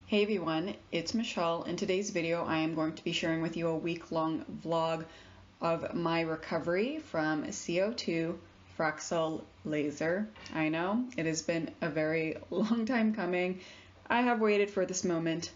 Hey everyone, it's Michelle. In today's video, I am going to be sharing with you a week-long vlog of my recovery from CO2 Fraxel Laser. I know, it has been a very long time coming. I have waited for this moment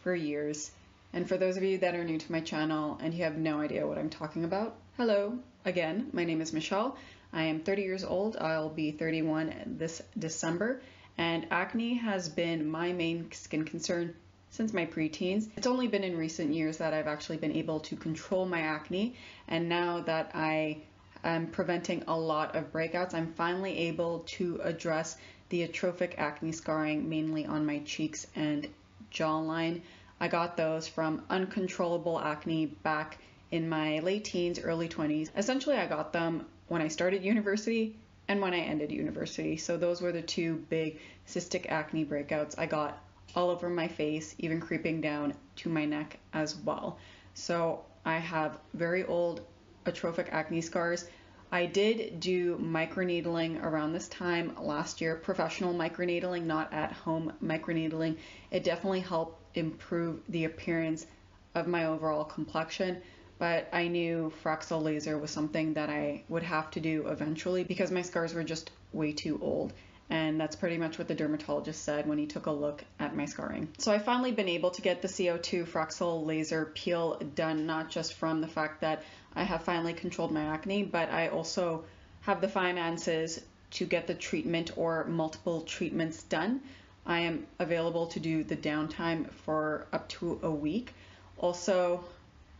for years. And for those of you that are new to my channel and you have no idea what I'm talking about, hello again, my name is Michelle. I am 30 years old. I'll be 31 this December. And acne has been my main skin concern since my preteens. It's only been in recent years that I've actually been able to control my acne, and now that I am preventing a lot of breakouts, I'm finally able to address the atrophic acne scarring mainly on my cheeks and jawline. I got those from uncontrollable acne back in my late teens, early 20s. Essentially, I got them when I started university and when I ended university. So those were the two big cystic acne breakouts I got all over my face, even creeping down to my neck as well. So I have very old atrophic acne scars. I did do microneedling around this time last year, professional microneedling, not at home microneedling. It definitely helped improve the appearance of my overall complexion. But I knew Fraxel Laser was something that I would have to do eventually because my scars were just way too old. And that's pretty much what the dermatologist said when he took a look at my scarring. So I've finally been able to get the CO2 Fraxel Laser peel done, not just from the fact that I have finally controlled my acne, but I also have the finances to get the treatment or multiple treatments done. I am available to do the downtime for up to a week. Also,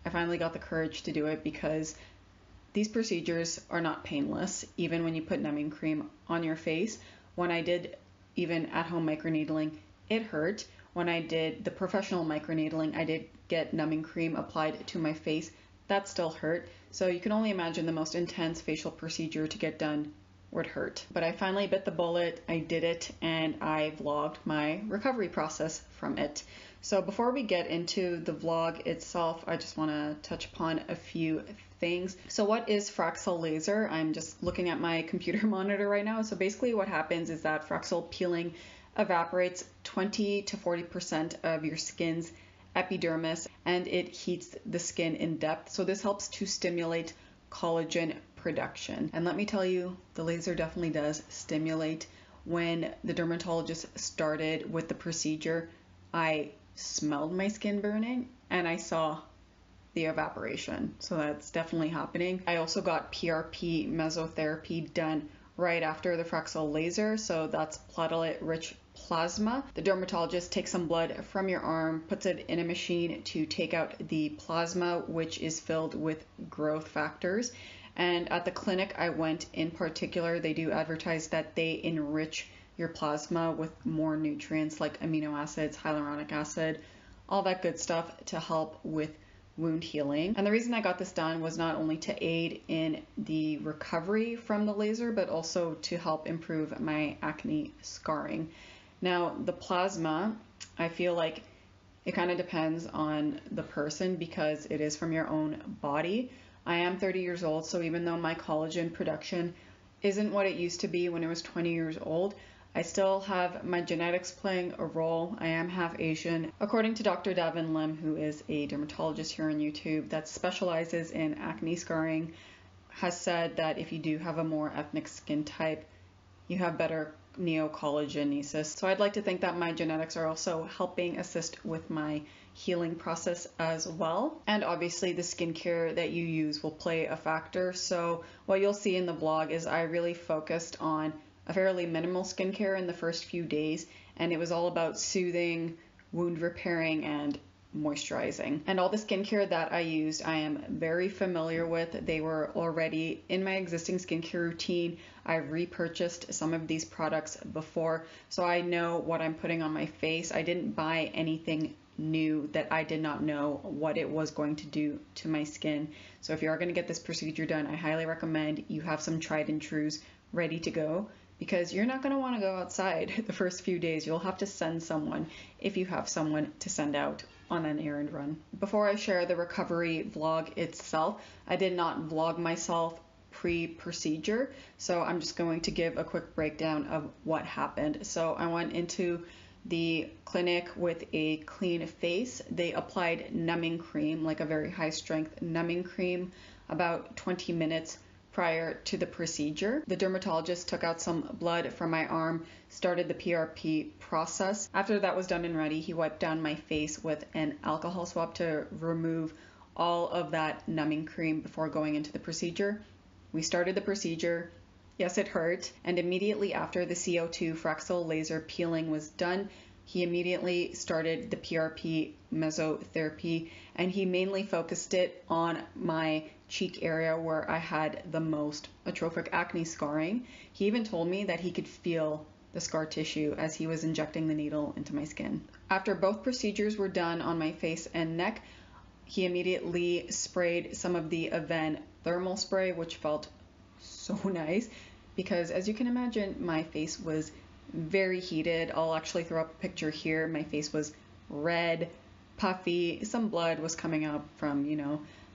I finally got the courage to do it because these procedures are not painless, even when you put numbing cream on your face. When I did even at-home microneedling, it hurt. When I did the professional microneedling, I did get numbing cream applied to my face. That still hurt. So you can only imagine the most intense facial procedure to get done would hurt. But I finally bit the bullet, I did it, and I vlogged my recovery process from it. So before we get into the vlog itself, I just want to touch upon a few things. So what is Fraxel Laser? I'm just looking at my computer monitor right now. So basically what happens is that Fraxel peeling evaporates 20 to 40% of your skin's epidermis, and it heats the skin in depth. So this helps to stimulate collagen production. And let me tell you, the laser definitely does stimulate. When the dermatologist started with the procedure, I smelled my skin burning and I saw the evaporation. So that's definitely happening. I also got PRP mesotherapy done right after the Fraxel Laser. So that's platelet-rich plasma. The dermatologist takes some blood from your arm, puts it in a machine to take out the plasma, which is filled with growth factors. And at the clinic I went in particular, they do advertise that they enrich your plasma with more nutrients like amino acids, hyaluronic acid, all that good stuff to help with wound healing. And the reason I got this done was not only to aid in the recovery from the laser, but also to help improve my acne scarring. Now, the plasma, I feel like it kind of depends on the person because it is from your own body. I am 30 years old, so even though my collagen production isn't what it used to be when I was 20 years old, I still have my genetics playing a role. I am half Asian. According to Dr. Davin Lim, who is a dermatologist here on YouTube that specializes in acne scarring, has said that if you do have a more ethnic skin type, you have better neocollagenesis. So I'd like to think that my genetics are also helping assist with my healing process as well. And obviously the skincare that you use will play a factor. So what you'll see in the vlog is I really focused on a fairly minimal skincare in the first few days, and it was all about soothing, wound repairing, and moisturizing. And all the skincare that I used, I am very familiar with. They were already in my existing skincare routine. I've repurchased some of these products before, so I know what I'm putting on my face. I didn't buy anything new that I did not know what it was going to do to my skin. So if you are going to get this procedure done, I highly recommend you have some tried and trues ready to go, because you're not going to want to go outside the first few days. You'll have to send someone if you have someone to send out on an errand run. Before I share the recovery vlog itself, I did not vlog myself pre-procedure, so I'm just going to give a quick breakdown of what happened. So I went into the clinic with a clean face. They applied numbing cream, like a very high strength numbing cream, about 20 minutes prior to the procedure. The dermatologist took out some blood from my arm, started the PRP process. After that was done and ready, he wiped down my face with an alcohol swab to remove all of that numbing cream before going into the procedure. We started the procedure. Yes, it hurt. And immediately after the CO2 Fraxel Laser peeling was done, he immediately started the PRP mesotherapy, and he mainly focused it on my cheek area where I had the most atrophic acne scarring. He even told me that he could feel the scar tissue as he was injecting the needle into my skin. After both procedures were done on my face and neck, he immediately sprayed some of the Aven thermal spray, which felt so nice because, as you can imagine, my face was very heated. I'll actually throw up a picture here. My face was red, puffy, some blood was coming out from,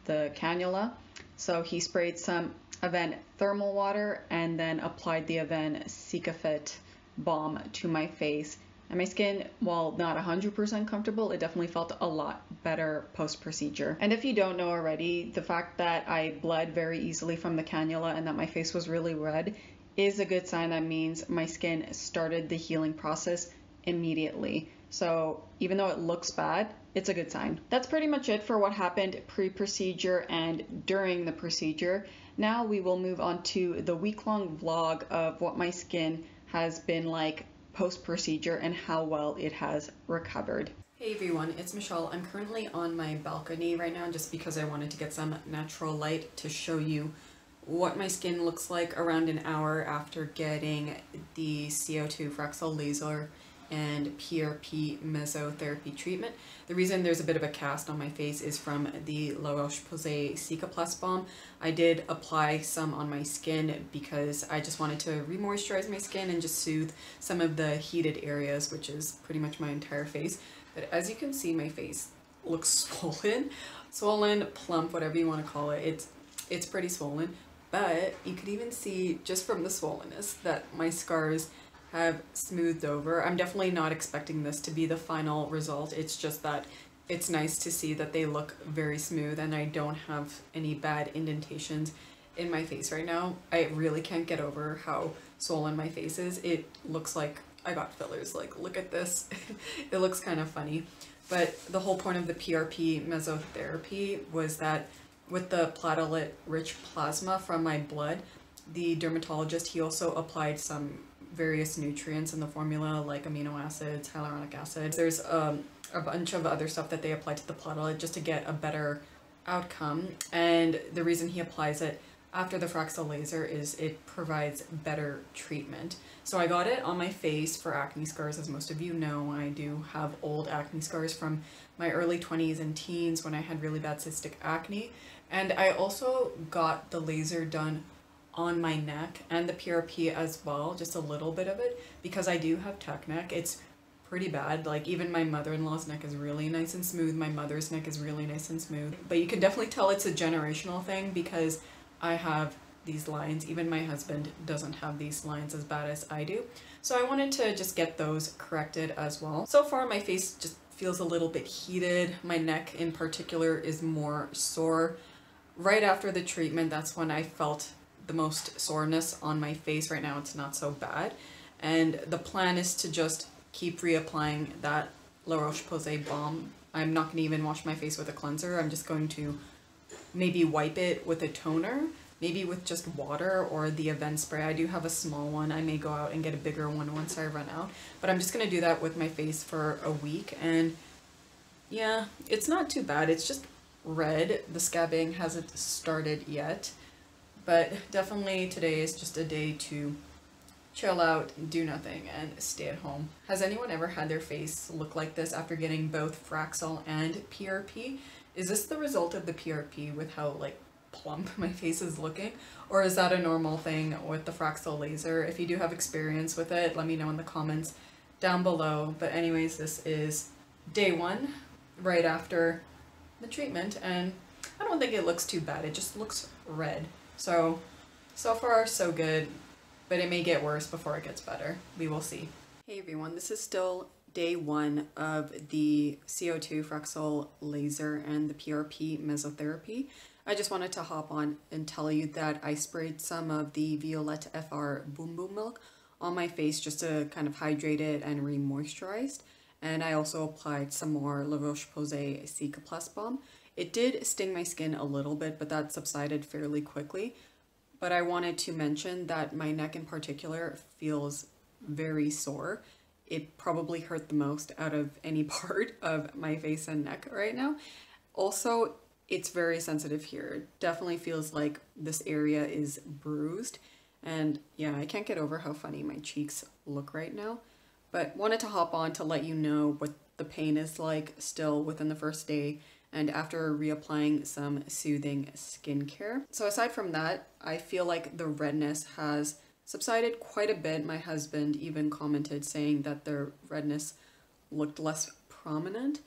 the cannula. So he sprayed some Aven thermal water and then applied the Aven Cicafit balm to my face. And my skin, while not 100% comfortable, it definitely felt a lot better post-procedure. And if you don't know already, the fact that I bled very easily from the cannula and that my face was really red is a good sign. That means my skin started the healing process immediately. So even though it looks bad, it's a good sign. That's pretty much it for what happened pre-procedure and during the procedure. Now we will move on to the week-long vlog of what my skin has been like post-procedure and how well it has recovered. Hey everyone, it's Michelle. I'm currently on my balcony right now just because I wanted to get some natural light to show you what my skin looks like around an hour after getting the CO2 Fraxel Laser and PRP mesotherapy treatment. The reason there's a bit of a cast on my face is from the La Roche-Posay Cica Plus balm. I did apply some on my skin because I just wanted to re-moisturize my skin and just soothe some of the heated areas, which is pretty much my entire face. But as you can see, my face looks swollen, plump, whatever you want to call it. It's pretty swollen, but you could even see just from the swollenness that my scars have smoothed over. I'm definitely not expecting this to be the final result. It's just that it's nice to see that they look very smooth and I don't have any bad indentations in my face right now. I really can't get over how swollen my face is. It looks like I got fillers. Like, look at this. It looks kind of funny. But the whole point of the PRP mesotherapy was that with the platelet-rich plasma from my blood, the dermatologist, he also applied some various nutrients in the formula like amino acids, hyaluronic acid. There's a bunch of other stuff that they apply to the platelet just to get a better outcome. And the reason he applies it after the Fraxel laser is it provides better treatment. So I got it on my face for acne scars. As most of you know, I do have old acne scars from my early 20s and teens when I had really bad cystic acne. And I also got the laser done on my neck and the PRP as well, just a little bit of it, because I do have tuck neck. It's pretty bad. Like, even my mother-in-law's neck is really nice and smooth. My mother's neck is really nice and smooth. But you can definitely tell it's a generational thing because I have these lines. Even my husband doesn't have these lines as bad as I do. So I wanted to just get those corrected as well. So far my face just feels a little bit heated. My neck in particular is more sore. Right after the treatment, that's when I felt the most soreness on my face. Right now it's not so bad, and the plan is to just keep reapplying that La Roche-Posay balm. I'm not going to even wash my face with a cleanser. I'm just going to maybe wipe it with a toner, maybe with just water or the Aven spray. I do have a small one. I may go out and get a bigger one once I run out, but I'm just going to do that with my face for a week. And yeah, it's not too bad. It's just red. The scabbing hasn't started yet. But definitely today is just a day to chill out, do nothing, and stay at home. Has anyone ever had their face look like this after getting both Fraxel and PRP? Is this the result of the PRP with how like plump my face is looking? Or is that a normal thing with the Fraxel laser? If you do have experience with it, let me know in the comments down below. But anyways, this is day one, right after the treatment, and I don't think it looks too bad. It just looks red. So far so good, but it may get worse before it gets better. We will see. Hey everyone, this is still day 1 of the CO2 Fraxel Laser and the PRP mesotherapy. I just wanted to hop on and tell you that I sprayed some of the Violette FR Boom Boom Milk on my face just to kind of hydrate it and re-moisturize. And I also applied some more La Roche-Posay Cicaplast Balm. It did sting my skin a little bit, but that subsided fairly quickly. But I wanted to mention that my neck in particular feels very sore. It probably hurt the most out of any part of my face and neck right now. Also, it's very sensitive here. It definitely feels like this area is bruised. And yeah, I can't get over how funny my cheeks look right now. But wanted to hop on to let you know what the pain is like still within the first day and after reapplying some soothing skincare. So aside from that, I feel like the redness has subsided quite a bit. My husband even commented saying that the redness looked less prominent.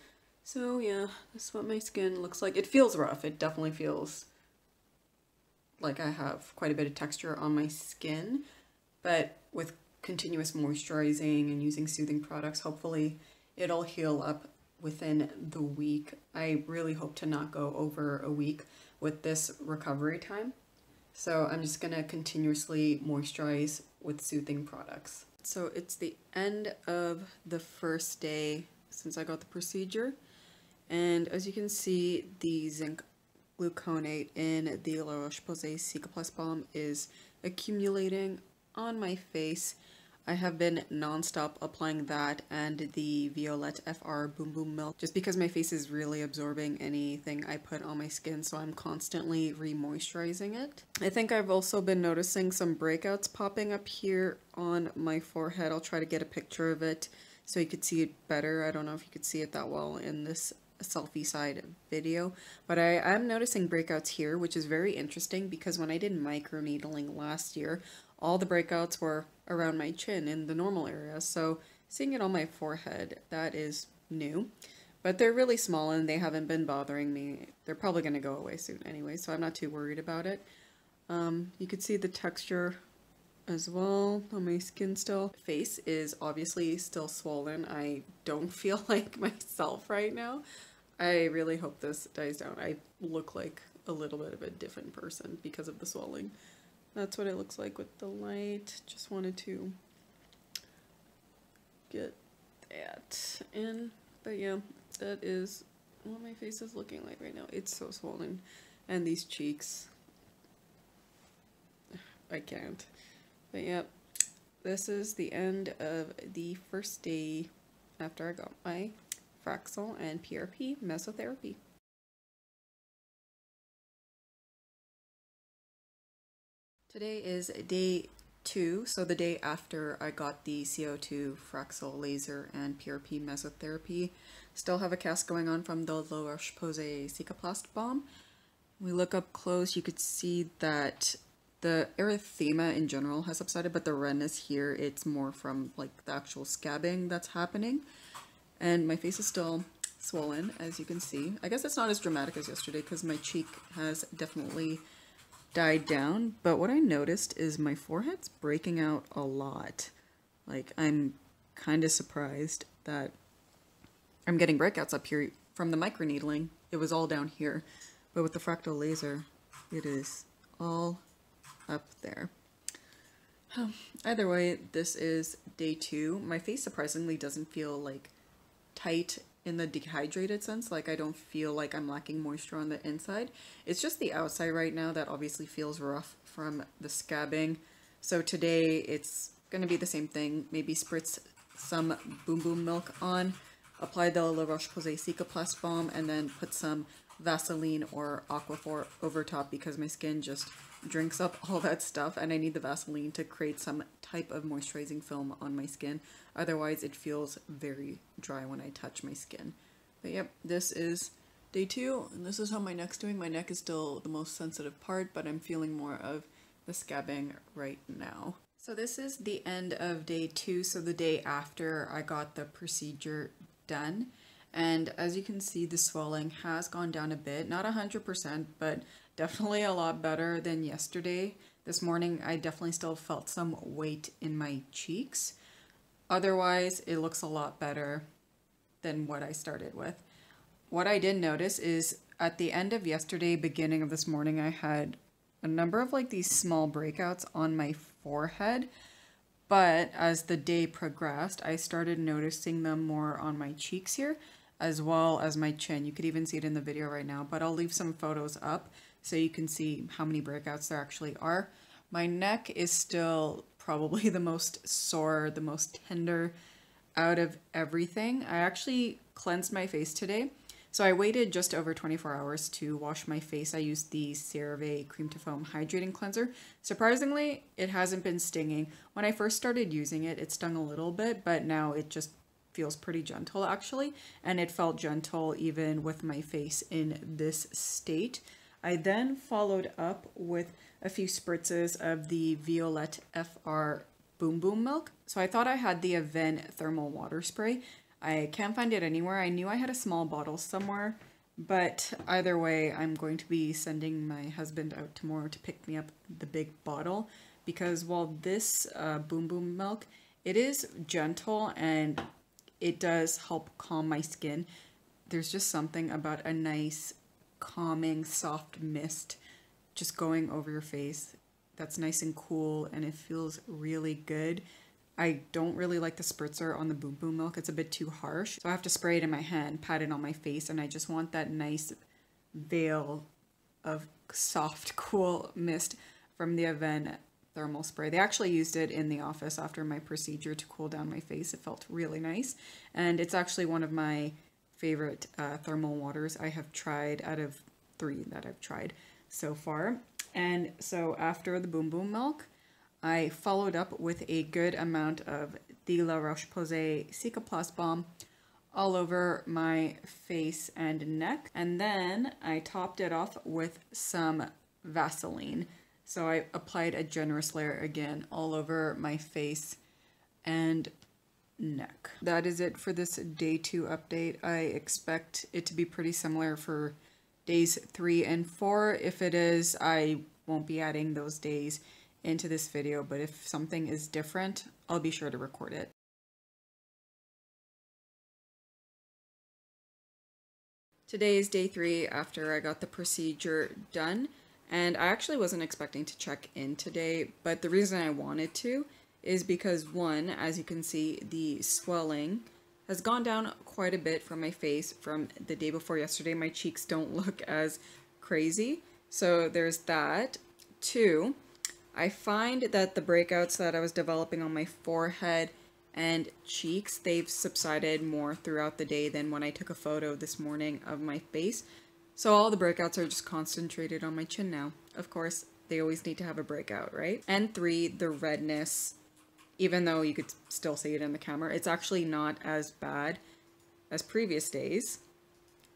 So yeah, this is what my skin looks like. It feels rough. It definitely feels like I have quite a bit of texture on my skin, but with continuous moisturizing and using soothing products, hopefully it'll heal up within the week. I really hope to not go over a week with this recovery time. So I'm just gonna continuously moisturize with soothing products. So it's the end of the first day since I got the procedure. And as you can see, the zinc gluconate in the La Roche-Posay Cicaplast Balm is accumulating on my face. I have been non-stop applying that and the Violette FR Boom Boom Milk just because my face is really absorbing anything I put on my skin, so I'm constantly re-moisturizing it. I think I've also been noticing some breakouts popping up here on my forehead. I'll try to get a picture of it so you could see it better. I don't know if you could see it that well in this selfie side video, but I'm noticing breakouts here, which is very interesting because when I did microneedling last year, all the breakouts were around my chin in the normal area. So seeing it on my forehead, that is new, but they're really small and they haven't been bothering me. They're probably going to go away soon anyway, so I'm not too worried about it. You could see the texture as well on my skin still. Face is obviously still swollen. I don't feel like myself right now. I really hope this dies down. I look like a little bit of a different person because of the swelling. That's what it looks like with the light. Just wanted to get that in. But yeah, that is what my face is looking like right now. It's so swollen. And these cheeks, I can't. But yeah, this is the end of the first day after I got my Fraxel and PRP mesotherapy. Today is day 2, so the day after I got the CO2 Fraxel Laser and PRP mesotherapy. Still have a cast going on from the La Roche-Posay Cicaplast Balm. We look up close, you could see that the erythema in general has subsided, but the redness here, it's more from like the actual scabbing that's happening. And my face is still swollen, as you can see. I guess it's not as dramatic as yesterday because my cheek has definitely died down, but what I noticed is my forehead's breaking out a lot. Like, I'm kind of surprised that I'm getting breakouts up here from the microneedling. It was all down here, but with the fractal laser, it is all up there. Either way, this is day 2. My face surprisingly doesn't feel like tight in the dehydrated sense. Like, I don't feel like I'm lacking moisture on the inside. It's just the outside right now that obviously feels rough from the scabbing. So today it's gonna be the same thing. Maybe spritz some Boom Boom Milk on, apply the La Roche-Posay Cicaplast Balm, and then put some Vaseline or Aquaphor over top because my skin just drinks up all that stuff and I need the Vaseline to create some type of moisturizing film on my skin. Otherwise it feels very dry when I touch my skin. But yep, this is day 2 and this is how my neck's doing. My neck is still the most sensitive part, but I'm feeling more of the scabbing right now. So this is the end of day 2, so the day after I got the procedure done. And as you can see, the swelling has gone down a bit, not 100%, but definitely a lot better than yesterday. This morning, I definitely still felt some weight in my cheeks, Otherwise, it looks a lot better than what I started with. What I did notice is at the end of yesterday, beginning of this morning, I had a number of like these small breakouts on my forehead. But as the day progressed, I started noticing them more on my cheeks here, as well as my chin. You could even see it in the video right now, but I'll leave some photos up so you can see how many breakouts there actually are. My neck is still probably the most sore, the most tender out of everything. I actually cleansed my face today. So I waited just over 24 hours to wash my face. I used the CeraVe Cream to Foam Hydrating Cleanser. Surprisingly, it hasn't been stinging. When I first started using it, it stung a little bit, but now it just feels pretty gentle actually. And it felt gentle even with my face in this state. I then followed up with a few spritzes of the Violette FR Boom Boom Milk. So I thought I had the Aven Thermal Water Spray. I can't find it anywhere. I knew I had a small bottle somewhere, but either way, I'm going to be sending my husband out tomorrow to pick me up the big bottle, because while this Boom Boom Milk, it is gentle and it does help calm my skin, there's just something about a nice, calming, soft mist just going over your face that's nice and cool, and it feels really good. I don't really like the spritzer on the Boom Boom Milk. It's a bit too harsh. So I have to spray it in my hand, pat it on my face, and I just want that nice veil of soft, cool mist from the Aven thermal spray. They actually used it in the office after my procedure to cool down my face. It felt really nice. And it's actually one of my favorite thermal waters I have tried out of 3 that I've tried so far. And so after the Boom Boom Milk, I followed up with a good amount of the La Roche-Posay Cicaplast Balm all over my face and neck. And then I topped it off with some Vaseline. So I applied a generous layer again all over my face and neck. That is it for this day 2 update. I expect it to be pretty similar for days 3 and 4. If it is, I won't be adding those days into this video, but if something is different, I'll be sure to record it. Today is day 3 after I got the procedure done, and I actually wasn't expecting to check in today, but the reason I wanted to is because, one, as you can see, the swelling has gone down quite a bit from my face from the day before yesterday. My cheeks don't look as crazy, so there's that. 2, I find that the breakouts that I was developing on my forehead and cheeks, they've subsided more throughout the day than when I took a photo this morning of my face. So all the breakouts are just concentrated on my chin now. Of course, they always need to have a breakout, right? And 3, the redness, even though you could still see it in the camera, it's actually not as bad as previous days.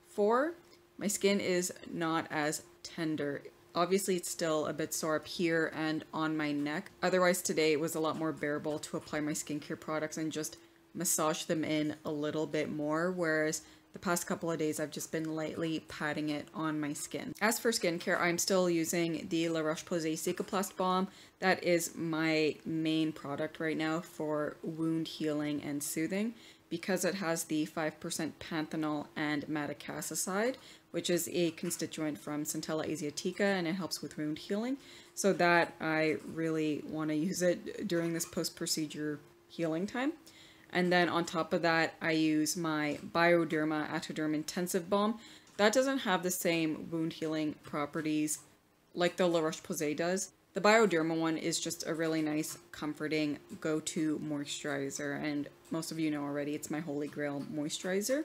4, my skin is not as tender. Obviously, it's still a bit sore up here and on my neck. Otherwise, today it was a lot more bearable to apply my skincare products and just massage them in a little bit more, whereas the past couple of days I've just been lightly patting it on my skin. As for skincare, I'm still using the La Roche-Posay Cicaplast Balm. That is my main product right now for wound healing and soothing, because it has the 5% panthenol and madecassoside, which is a constituent from Centella asiatica, and it helps with wound healing. So that I really want to use it during this post-procedure healing time. And then on top of that, I use my Bioderma Atoderm Intensive Balm. That doesn't have the same wound healing properties like the La Roche-Posay does. The Bioderma one is just a really nice, comforting go-to moisturizer, and most of you know already, it's my holy grail moisturizer.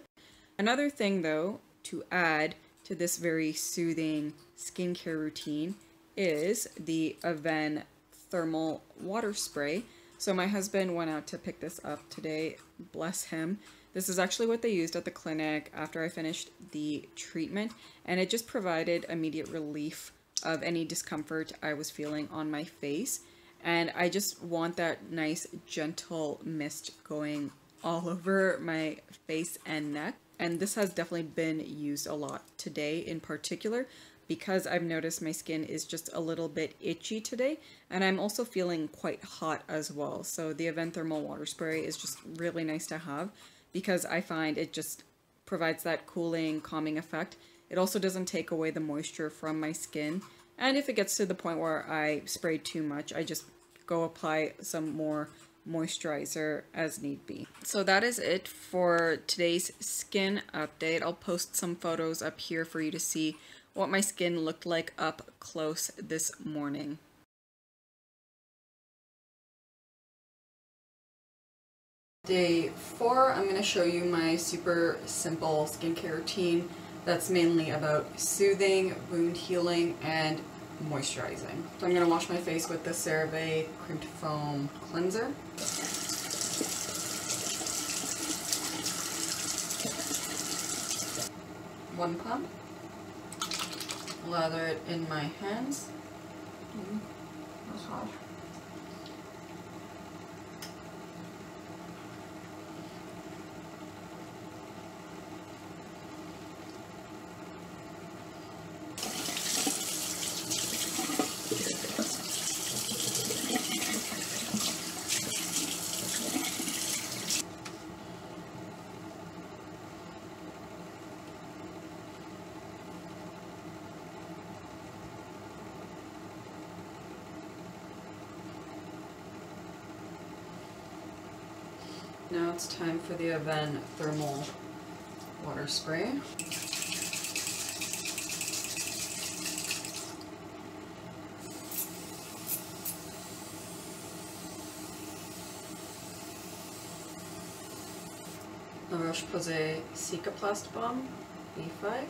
Another thing though, to add to this very soothing skincare routine is the Aven Thermal Water Spray. So my husband went out to pick this up today, bless him. This is actually what they used at the clinic after I finished the treatment, and it just provided immediate relief of any discomfort I was feeling on my face. And I just want that nice gentle mist going all over my face and neck. And this has definitely been used a lot today in particular, because I've noticed my skin is just a little bit itchy today, and I'm also feeling quite hot as well. So the Aven Thermal Water Spray is just really nice to have because I find it just provides that cooling, calming effect. It also doesn't take away the moisture from my skin. And if it gets to the point where I spray too much, I just go apply some more moisturizer as need be. So that is it for today's skin update. I'll post some photos up here for you to see what my skin looked like up close this morning. Day 4, I'm going to show you my super simple skincare routine that's mainly about soothing, wound healing, and moisturizing. So I'm going to wash my face with the CeraVe Cream to Foam Cleanser. One pump. Lather it in my hands. Massage. Now it's time for the Aven Thermal Water Spray. La Roche-Posay Cicaplast Balm, B5.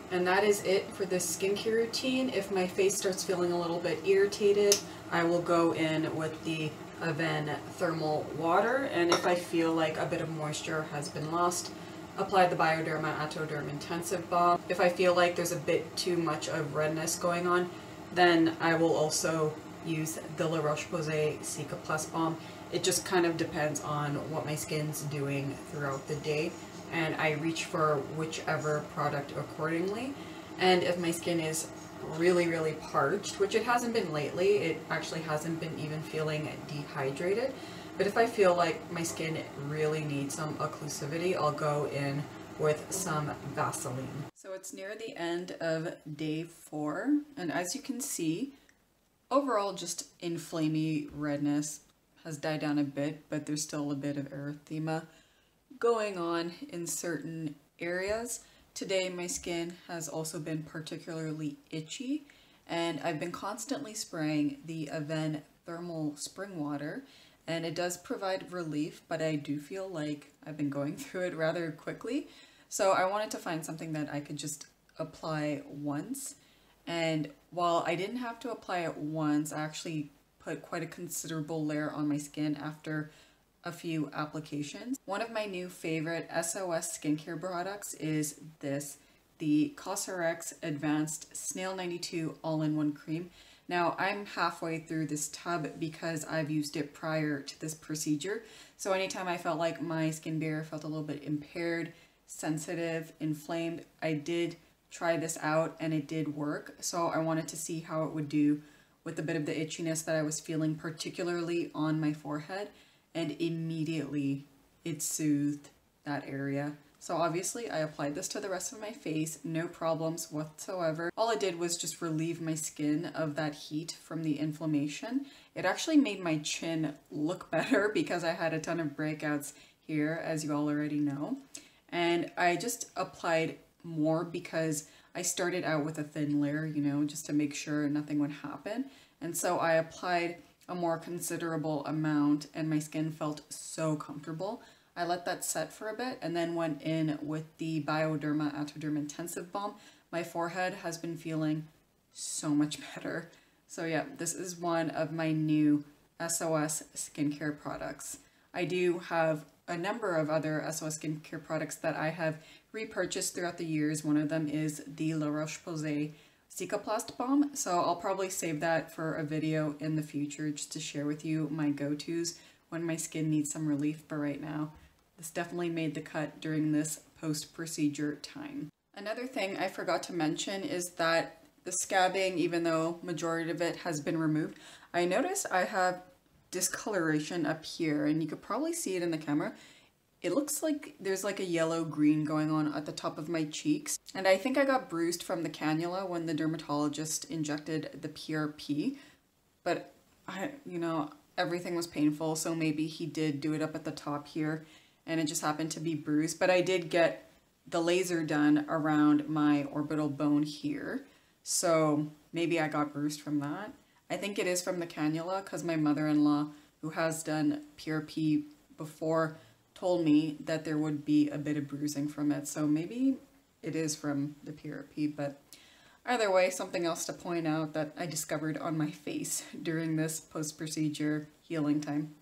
And that is it for this skincare routine. If my face starts feeling a little bit irritated, I will go in with the Aven Thermal Water, and if I feel like a bit of moisture has been lost, apply the Bioderma Atoderm Intensive Balm. If I feel like there's a bit too much of redness going on, then I will also use the La Roche-Posay Cicaplast Balm. It just kind of depends on what my skin's doing throughout the day, and I reach for whichever product accordingly. And if my skin is really parched, which it hasn't been lately, it actually hasn't been even feeling dehydrated, but if I feel like my skin really needs some occlusivity, I'll go in with some Vaseline. So it's near the end of day 4, and as you can see, overall just inflammy redness has died down a bit, but there's still a bit of erythema going on in certain areas. Today my skin has also been particularly itchy, and I've been constantly spraying the Aven Thermal Spring Water, and it does provide relief, but I do feel like I've been going through it rather quickly. So I wanted to find something that I could just apply once And while I didn't have to apply it once, I actually put quite a considerable layer on my skin after a few applications. One of my new favorite SOS skincare products is this, the CosRX Advanced Snail 92 All-in-One Cream. Now, I'm halfway through this tub because I've used it prior to this procedure. So anytime I felt like my skin barrier felt a little bit impaired, sensitive, inflamed, I did try this out and it did work. So I wanted to see how it would do with a bit of the itchiness that I was feeling, particularly on my forehead, and immediately it soothed that area. So obviously I applied this to the rest of my face, no problems whatsoever. All it did was just relieve my skin of that heat from the inflammation. It actually made my chin look better because I had a ton of breakouts here, as you all already know. And I just applied more because I started out with a thin layer, you know, just to make sure nothing would happen. And so I applied a more considerable amount and my skin felt so comfortable. I let that set for a bit and then went in with the Bioderma Atoderm Intensive Balm. My forehead has been feeling so much better. So yeah, this is one of my new SOS skincare products. I do have a number of other SOS skincare products that I have repurchased throughout the years. One of them is the La Roche-Posay Cicaplast Balm, so I'll probably save that for a video in the future just to share with you my go-tos when my skin needs some relief, but right now this definitely made the cut during this post-procedure time. Another thing I forgot to mention is that the scabbing, even though majority of it has been removed, I noticed I have discoloration up here, and you could probably see it in the camera. It looks like there's like a yellow-green going on at the top of my cheeks. And I think I got bruised from the cannula when the dermatologist injected the PRP. But, you know, everything was painful, so maybe he did do it up at the top here and it just happened to be bruised. But I did get the laser done around my orbital bone here. So maybe I got bruised from that. I think it is from the cannula because my mother-in-law, who has done PRP before, told me that there would be a bit of bruising from it, so maybe it is from the PRP, but either way, something else to point out that I discovered on my face during this post-procedure healing time.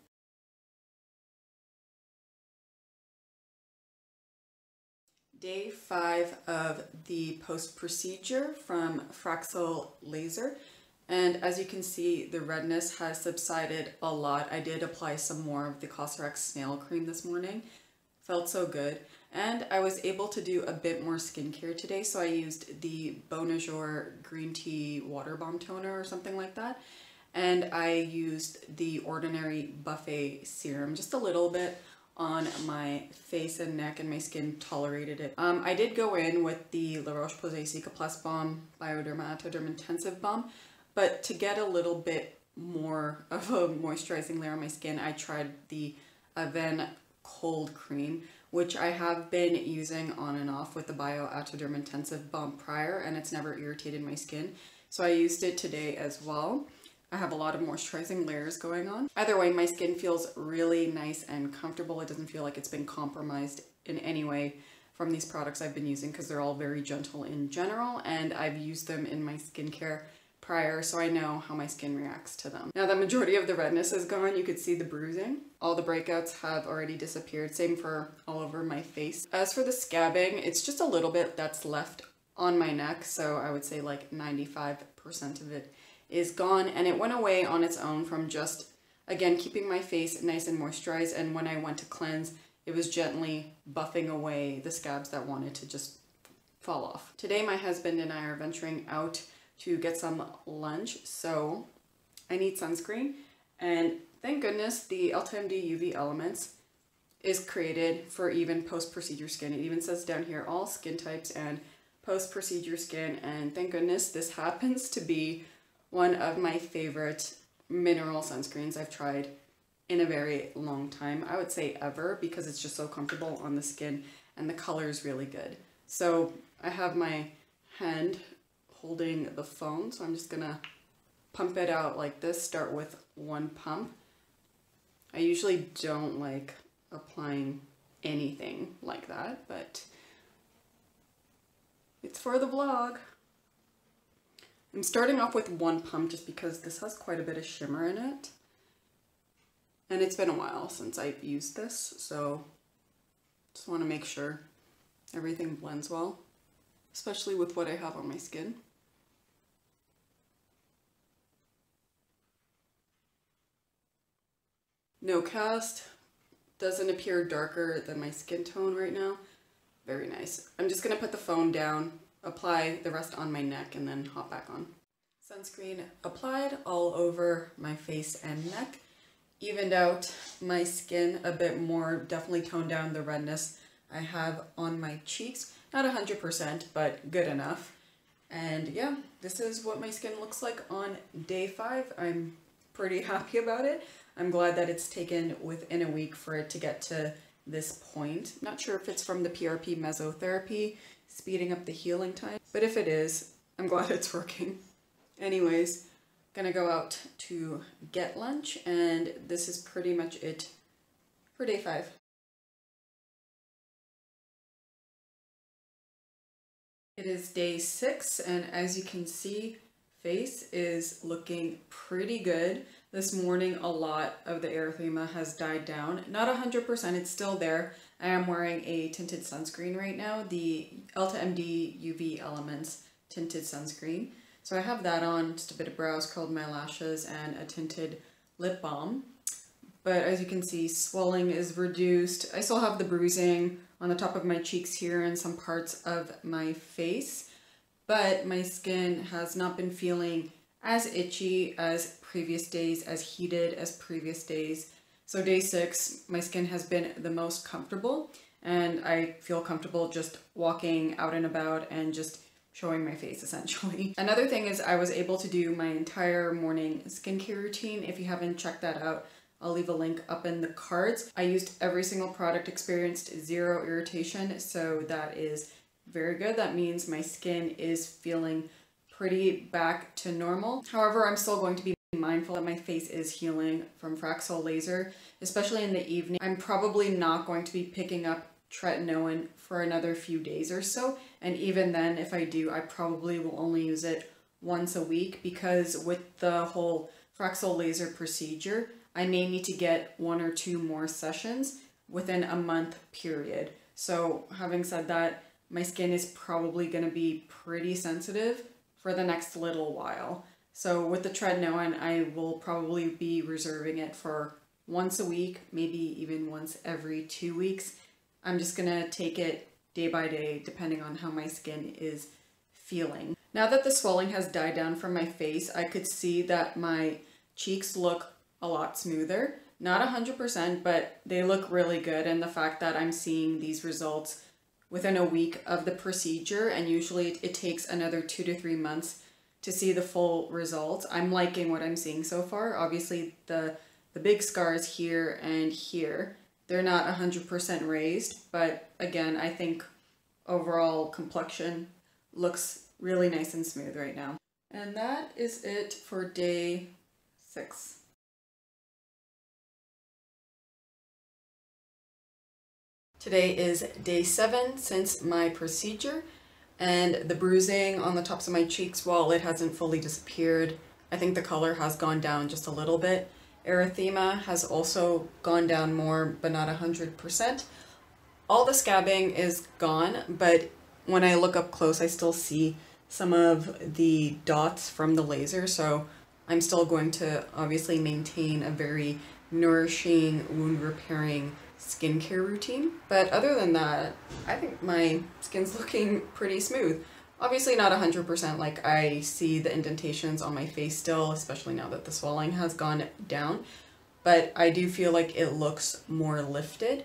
Day 5 of the post-procedure from Fraxel Laser. And as you can see, the redness has subsided a lot. I did apply some more of the CosRX Snail Cream this morning. Felt so good. And I was able to do a bit more skincare today. So I used the Bonjour Green Tea Water Bomb Toner or something like that. And I used the Ordinary Buffet Serum, just a little bit on my face and neck, and my skin tolerated it. I did go in with the La Roche-Posay Cicaplast Balm Bioderma Atoderm Intensive Balm. But to get a little bit more of a moisturizing layer on my skin, I tried the Aven Cold Cream, which I have been using on and off with the Bio Atoderm Intensive Balm prior, and it's never irritated my skin. So I used it today as well. I have a lot of moisturizing layers going on. Either way, my skin feels really nice and comfortable. It doesn't feel like it's been compromised in any way from these products I've been using because they're all very gentle in general, and I've used them in my skincare prior, so I know how my skin reacts to them. Now the majority of the redness is gone. You could see the bruising. All the breakouts have already disappeared. Same for all over my face. As for the scabbing, it's just a little bit that's left on my neck, so I would say like 95% of it is gone, and it went away on its own from just, again, keeping my face nice and moisturized, and when I went to cleanse, it was gently buffing away the scabs that wanted to just fall off. Today my husband and I are venturing out to get some lunch, so I need sunscreen, and thank goodness the Ulta MD UV Elements is created for even post-procedure skin. It even says down here all skin types and post-procedure skin, and thank goodness this happens to be one of my favorite mineral sunscreens I've tried in a very long time. I would say ever, because it's just so comfortable on the skin and the color is really good. So I have my hand holding the phone, so I'm just gonna pump it out like this. Start with one pump. I usually don't like applying anything like that, but it's for the vlog. I'm starting off with one pump just because this has quite a bit of shimmer in it. And it's been a while since I've used this, so just want to make sure everything blends well, especially with what I have on my skin. No cast, doesn't appear darker than my skin tone right now. Very nice. I'm just gonna put the phone down, apply the rest on my neck, and then hop back on. Sunscreen applied all over my face and neck. Evened out my skin a bit more, definitely toned down the redness I have on my cheeks. Not 100%, but good enough. And yeah, this is what my skin looks like on day 5. I'm pretty happy about it. I'm glad that it's taken within a week for it to get to this point. Not sure if it's from the PRP mesotherapy speeding up the healing time, but if it is, I'm glad it's working. Anyways, gonna go out to get lunch, and this is pretty much it for day 5. It is day 6, and as you can see, face is looking pretty good. This morning, a lot of the erythema has died down. Not 100%, it's still there. I am wearing a tinted sunscreen right now, the Elta MD UV Elements tinted sunscreen. So I have that on, just a bit of brows, curled my lashes, and a tinted lip balm. But as you can see, swelling is reduced. I still have the bruising on the top of my cheeks here and some parts of my face, but my skin has not been feeling as itchy as previous days, as heated as previous days. So day 6, my skin has been the most comfortable, and I feel comfortable just walking out and about and just showing my face essentially. Another thing is I was able to do my entire morning skincare routine. If you haven't checked that out, I'll leave a link up in the cards. I used every single product, experienced 0 irritation, so that is very good. That means my skin is feeling pretty back to normal. However, I'm still going to be mindful that my face is healing from Fraxel Laser, especially in the evening. I'm probably not going to be picking up tretinoin for another few days or so, and even then, if I do, I probably will only use it once a week, because with the whole Fraxel Laser procedure, I may need to get 1 or 2 more sessions within a month period. So having said that, my skin is probably going to be pretty sensitive for the next little while. So with the tretinoin, I will probably be reserving it for once a week, maybe even once every 2 weeks. I'm just gonna take it day by day, depending on how my skin is feeling. Now that the swelling has died down from my face, I could see that my cheeks look a lot smoother. Not 100%, but they look really good. And the fact that I'm seeing these results within a week of the procedure, and usually it takes another 2 to 3 months to see the full results. I'm liking what I'm seeing so far. Obviously the big scars here and here, they're not 100% raised, but again, I think overall complexion looks really nice and smooth right now. And that is it for day 6. Today is day 7 since my procedure, and the bruising on the tops of my cheeks, while it hasn't fully disappeared, I think the color has gone down just a little bit. Erythema has also gone down more, but not 100%. All the scabbing is gone, but when I look up close, I still see some of the dots from the laser, so I'm still going to obviously maintain a very nourishing, wound repairing skincare routine. But other than that, I think my skin's looking pretty smooth. Obviously not 100%, like I see the indentations on my face still, especially now that the swelling has gone down, but I do feel like it looks more lifted.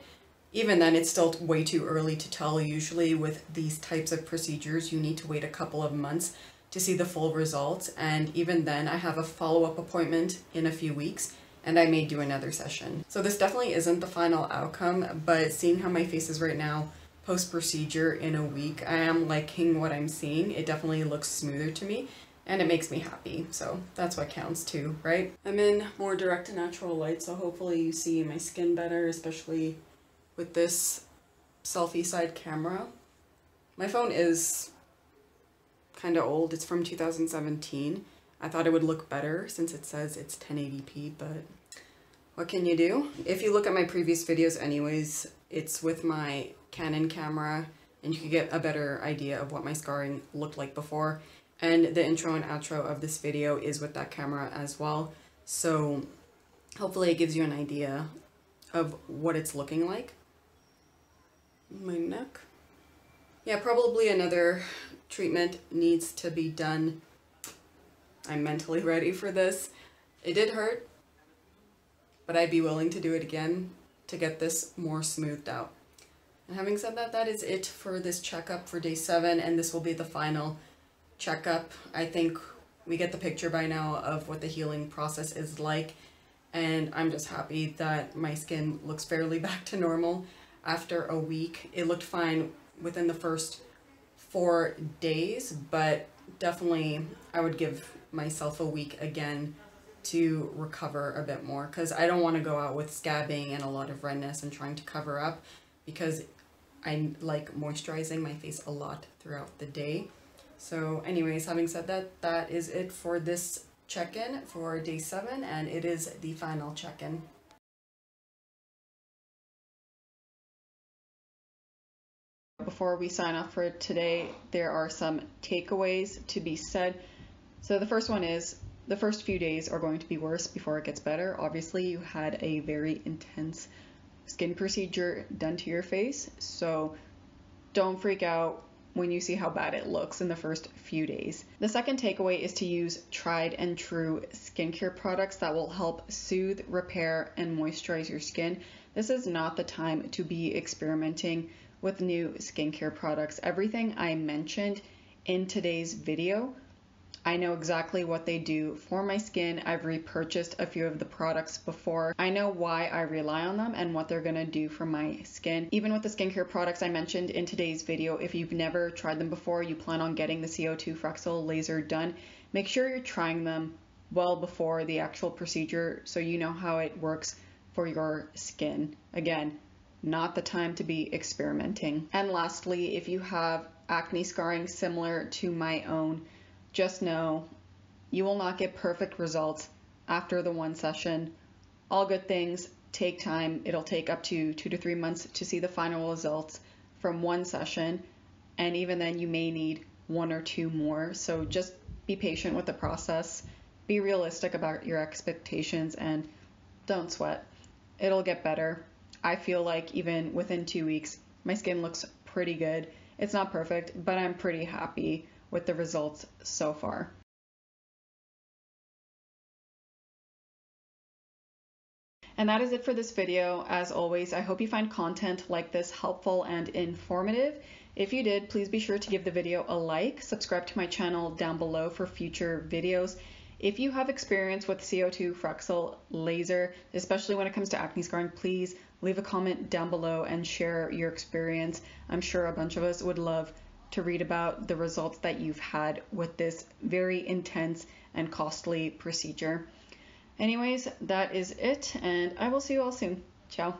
Even then, it's still way too early to tell. Usually with these types of procedures, you need to wait a couple of months to see the full results, and even then I have a follow-up appointment in a few weeks, and I may do another session. So this definitely isn't the final outcome, but seeing how my face is right now, post-procedure in a week, I am liking what I'm seeing. It definitely looks smoother to me, and it makes me happy, so that's what counts too, right? I'm in more direct to natural light, so hopefully you see my skin better, especially with this selfie side camera. My phone is kind of old. It's from 2017. I thought it would look better since it says it's 1080p, but what can you do? If you look at my previous videos anyways, it's with my Canon camera, and you can get a better idea of what my scarring looked like before. And the intro and outro of this video is with that camera as well. So hopefully it gives you an idea of what it's looking like. My neck. Yeah, probably another treatment needs to be done. I'm mentally ready for this. It did hurt, but I'd be willing to do it again to get this more smoothed out. And having said that, that is it for this checkup for day 7, and this will be the final checkup. I think we get the picture by now of what the healing process is like, and I'm just happy that my skin looks fairly back to normal after a week. It looked fine within the first 4 days, but definitely I would give myself a week again to recover a bit more, because I don't want to go out with scabbing and a lot of redness and trying to cover up, because I like moisturizing my face a lot throughout the day. So anyways, having said that, that is it for this check-in for day 7, and it is the final check-in. Before we sign off for today, there are some takeaways to be said. So the first one is, the first few days are going to be worse before it gets better. Obviously, you had a very intense skin procedure done to your face, so don't freak out when you see how bad it looks in the first few days. The second takeaway is to use tried and true skincare products that will help soothe, repair, and moisturize your skin. This is not the time to be experimenting with new skincare products. Everything I mentioned in today's video, I know exactly what they do for my skin. I've repurchased a few of the products before. I know why I rely on them and what they're gonna do for my skin. Even with the skincare products I mentioned in today's video, if you've never tried them before, you plan on getting the CO2 Fraxel Laser done, make sure you're trying them well before the actual procedure so you know how it works for your skin. Again, not the time to be experimenting. And lastly, if you have acne scarring similar to my own, just know you will not get perfect results after the one session. All good things take time. It'll take up to 2 to 3 months to see the final results from one session, and even then you may need 1 or 2 more. So just be patient with the process, be realistic about your expectations, and don't sweat. It'll get better. I feel like even within 2 weeks, my skin looks pretty good. It's not perfect, but I'm pretty happy with the results so far. And that is it for this video. As always, I hope you find content like this helpful and informative. If you did, please be sure to give the video a like, subscribe to my channel down below for future videos. If you have experience with CO2 Fraxel Laser, especially when it comes to acne scarring, please leave a comment down below and share your experience. I'm sure a bunch of us would love to read about the results that you've had with this very intense and costly procedure. Anyways, that is it, and I will see you all soon. Ciao.